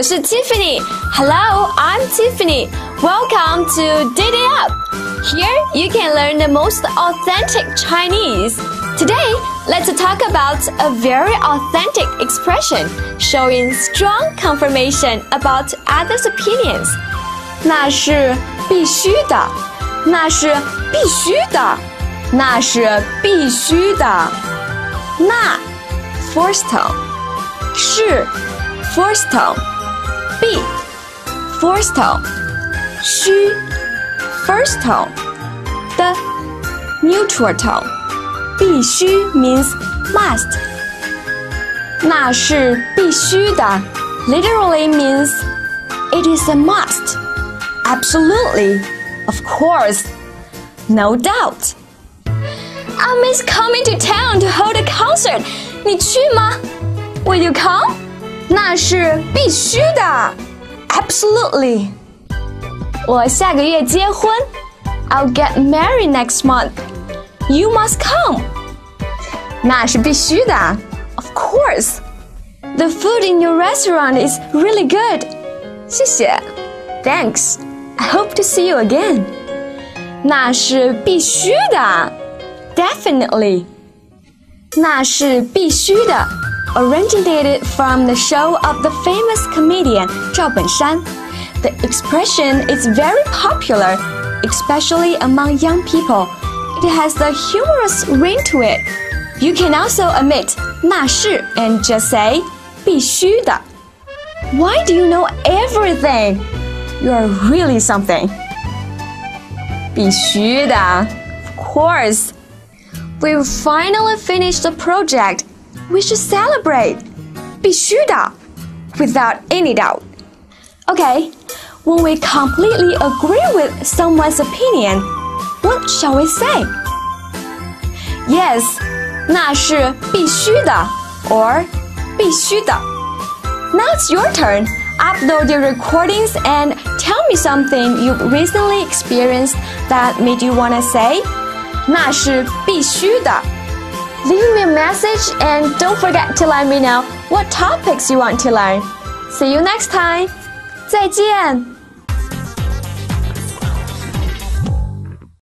我是 Tiffany. Hello, I'm Tiffany. Welcome to Did It Up. Here you can learn the most authentic Chinese. Today, let's talk about a very authentic expression showing strong confirmation about others' opinions. 那是必须的，那是必须的，那是必须的。那 first tone 是 first tone 必 first tone 须 first tone 的 neutral tone 必须 means must 那是必须的 literally means it is a must absolutely of course no doubt I miss coming to town to hold a concert. 你去吗 Will you come? 那是必须的 Absolutely. 我下个月结婚 I'll get married next month. You must come. 那是必须的 Of course. The food in your restaurant is really good. 谢谢 Thanks. I hope to see you again. 那是必须的Definitely. 那是必须的 originated from the show of the famous comedian 赵本山. The expression is very popular, especially among young people. It has a humorous ring to it. You can also omit 那是 and just say 必须的. Why do you know everything? You are really something. 必须的 Of course.We've finally finished the project. We should celebrate. 必须的 without any doubt. Okay, when we completely agree with someone's opinion, what shall we say? Yes, 那是必须的 or 必须的 Now it's your turn. Upload your recordings and tell me something you've recently experienced that made you want to say那是必须的 Leave me a message and don't forget to let me know what topics you want to learn. See you next time. 再见